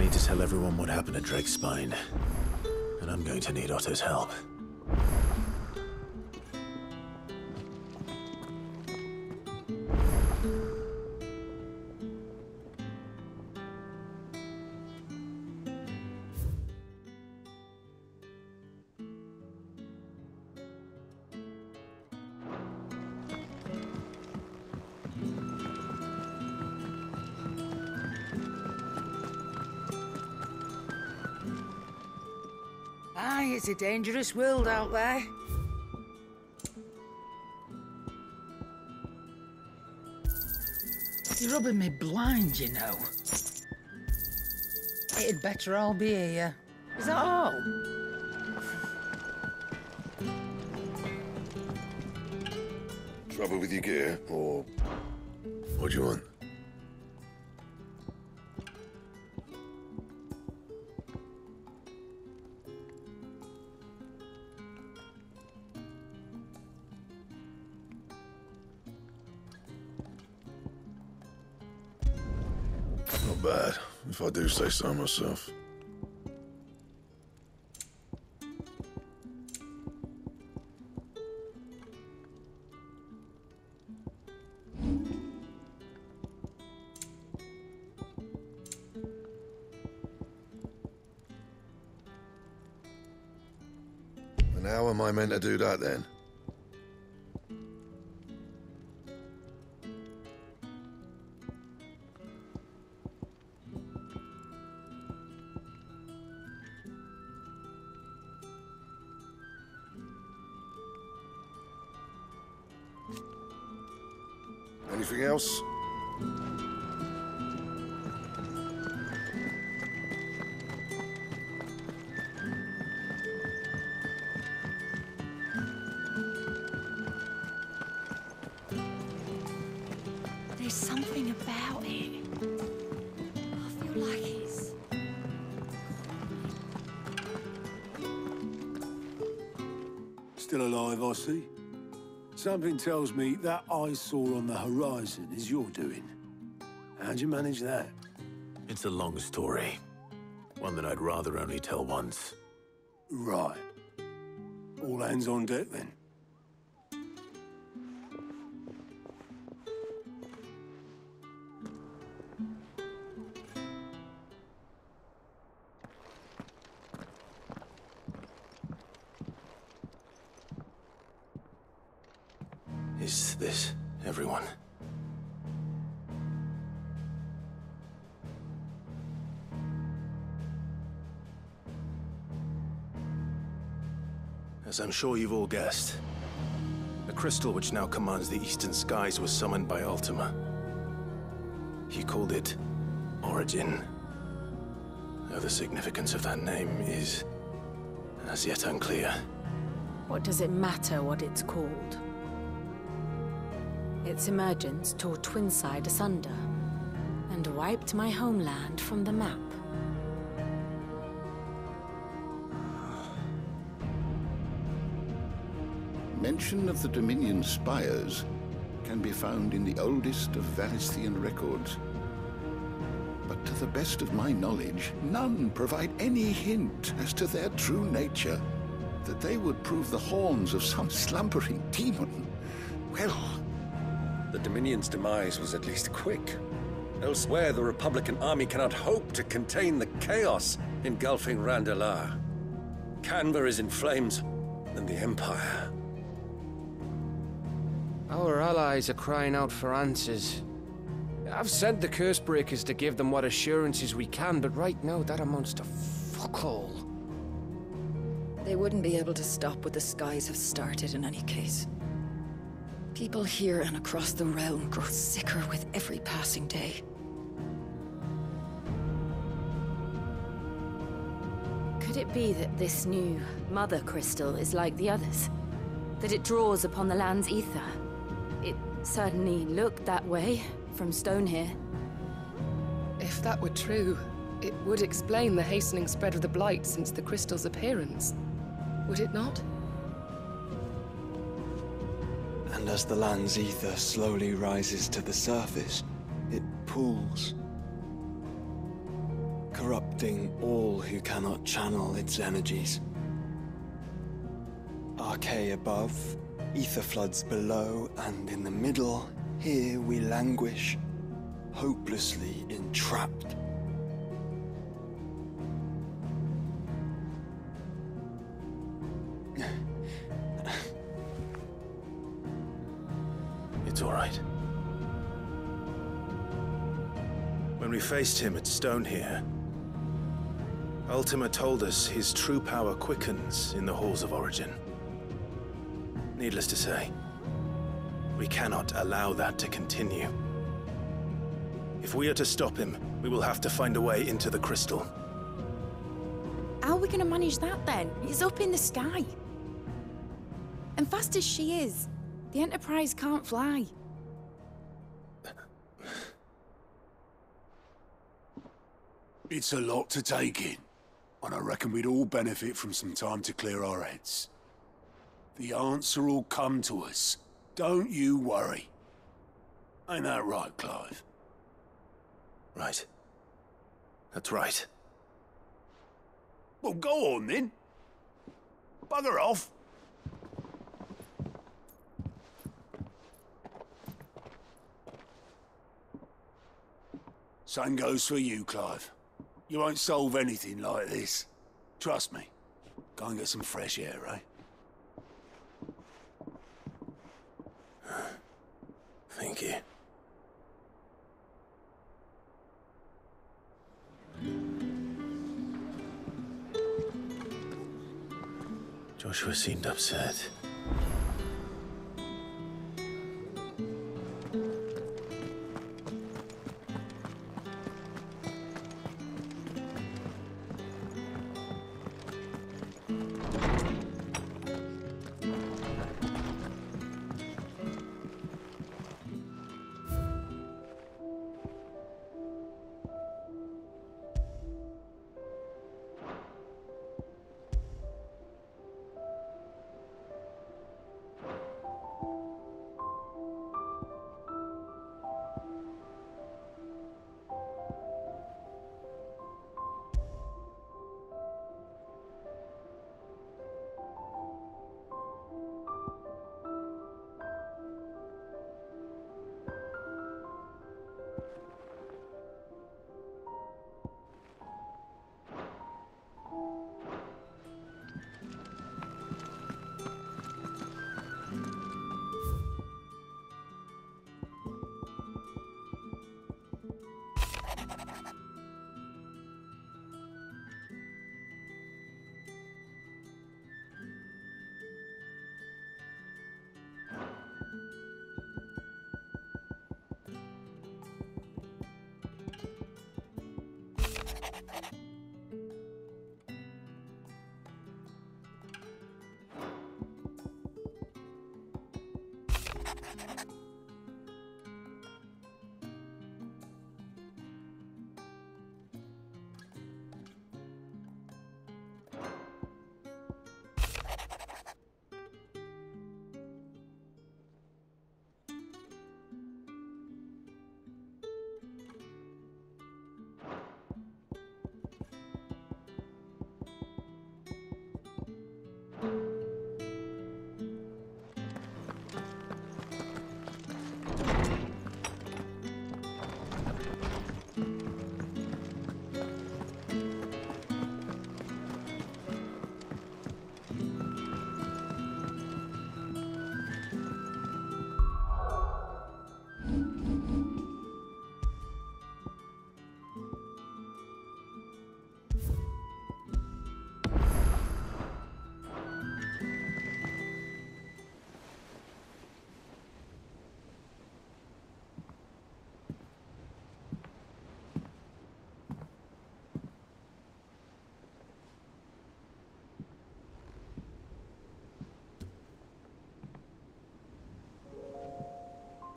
need to tell everyone what happened at Drake's Spine. And I'm going to need Otto's help. Aye, it's a dangerous world out there. You're rubbing me blind, you know. It'd better all be here. Is that all? Trouble with your gear, or what do you want? Not bad, if I do say so myself. And how am I meant to do that then? Anything else? There's something about it. I feel like it's... Still alive, I see. Something tells me that I saw on the horizon is your doing. How'd you manage that? It's a long story. One that I'd rather only tell once. Right. All hands on deck, then. Is this everyone? As I'm sure you've all guessed, the crystal which now commands the eastern skies was summoned by Ultima. He called it Origin. Though the significance of that name is as yet unclear. What does it matter what it's called? Its emergence tore Twinside asunder and wiped my homeland from the map. Mention of the Dominion spires can be found in the oldest of Valisthian records. But to the best of my knowledge, none provide any hint as to their true nature. That they would prove the horns of some slumbering demon. Well... The Dominion's demise was at least quick. Elsewhere, the Republican army cannot hope to contain the chaos engulfing Randalar. Canva is in flames, and the Empire. Our allies are crying out for answers. I've sent the Cursebreakers to give them what assurances we can, but right now that amounts to fuck all. They wouldn't be able to stop what the skies have started in any case. People here and across the realm grow sicker with every passing day. Could it be that this new Mother Crystal is like the others? That it draws upon the land's ether? It certainly looked that way from stone here. If that were true, it would explain the hastening spread of the Blight since the crystal's appearance. Would it not? And as the land's ether slowly rises to the surface, it pools, corrupting all who cannot channel its energies. Archaea above, ether floods below, and in the middle, here we languish, hopelessly entrapped. It's all right. When we faced him at Stone here, Ultima told us his true power quickens in the halls of origin. Needless to say, we cannot allow that to continue. If we are to stop him, we will have to find a way into the crystal. How are we going to manage that then? It's up in the sky. And fast as she is, the Enterprise can't fly. It's a lot to take in, and I reckon we'd all benefit from some time to clear our heads. The answer will come to us. Don't you worry. Ain't that right, Clive? Right. That's right. Well, go on then. Bugger off. Same goes for you, Clive. You won't solve anything like this. Trust me. Go and get some fresh air, eh? Thank you. Joshua seemed upset.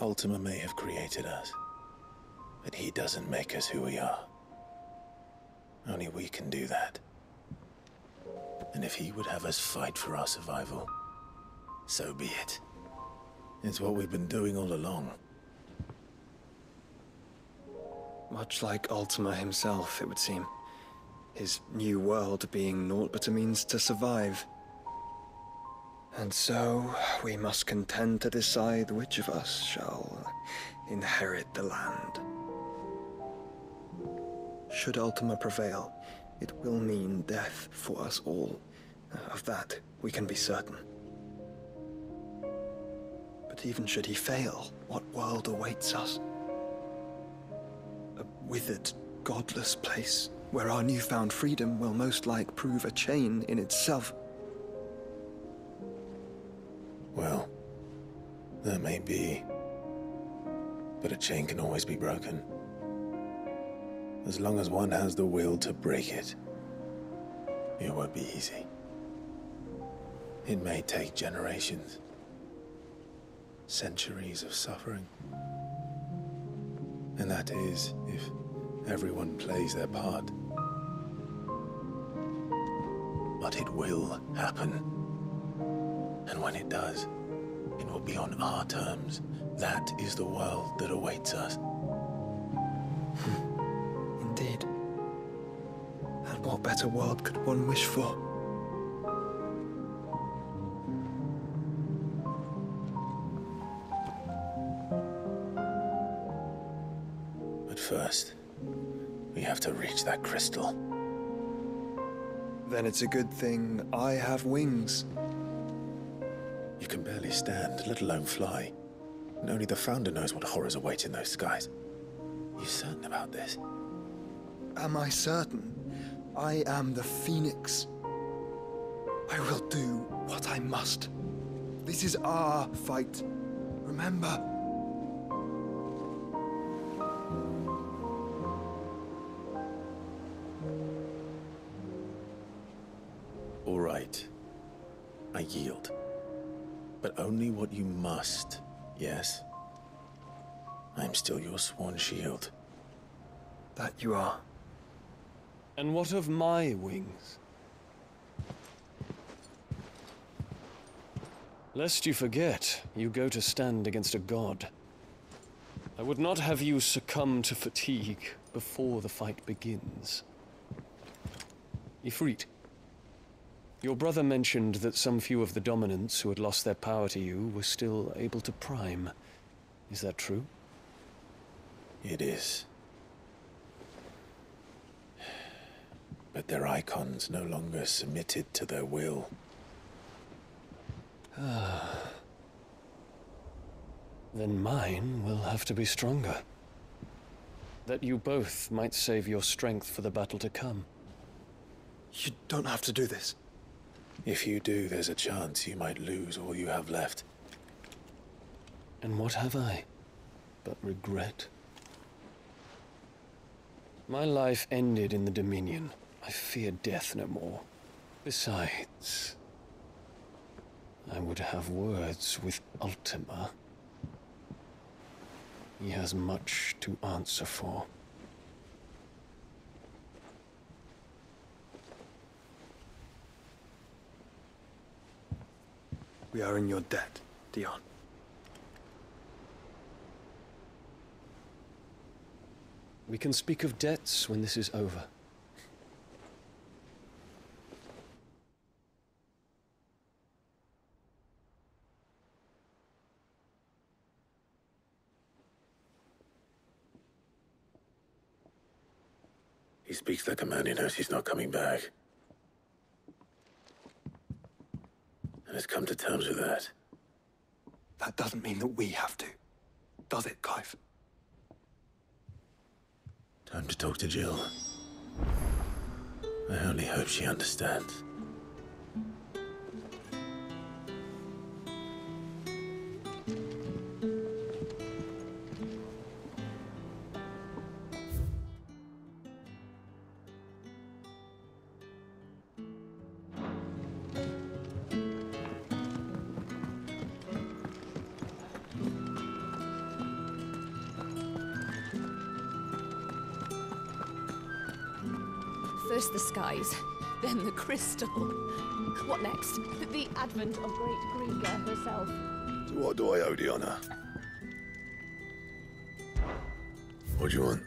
Ultima may have created us, but he doesn't make us who we are. Only we can do that. And if he would have us fight for our survival, so be it. It's what we've been doing all along. Much like Ultima himself, it would seem. his new world being naught but a means to survive. And so, we must contend to decide which of us shall inherit the land. Should Ultima prevail, it will mean death for us all. Of that, we can be certain. But even should he fail, what world awaits us? A withered, godless place, where our newfound freedom will most like prove a chain in itself. Well, that may be. But a chain can always be broken. As long as one has the will to break it. It won't be easy. It may take generations. Centuries of suffering. And that is, if everyone plays their part. But it will happen. And when it does, it will be on our terms. That is the world that awaits us. Indeed. And what better world could one wish for? But first, we have to reach that crystal. Then it's a good thing I have wings. You can barely stand, let alone fly. And only the Founder knows what horrors await in those skies. You certain about this? Am I certain? I am the Phoenix. I will do what I must. This is our fight. Remember? All right. I yield. But only what you must, yes? I'm still your sworn shield. That you are. And what of my wings? Lest you forget, you go to stand against a god. I would not have you succumb to fatigue before the fight begins. Ifrit, your brother mentioned that some few of the dominants who had lost their power to you were still able to prime. Is that true? It is. But their icons no longer submitted to their will. Then mine will have to be stronger. That you both might save your strength for the battle to come. You don't have to do this. If you do, there's a chance you might lose all you have left. And what have I but regret? My life ended in the Dominion. I fear death no more. Besides, I would have words with Ultima. He has much to answer for. We are in your debt, Dion. We can speak of debts when this is over. He speaks like a man who knows he's not coming back. And has come to terms with that. That doesn't mean that we have to, does it, Clive? Time to talk to Jill. I only hope she understands. First the skies, then the crystal. What next? The advent of Great Kriega herself. So what do I owe the honor? What do you want?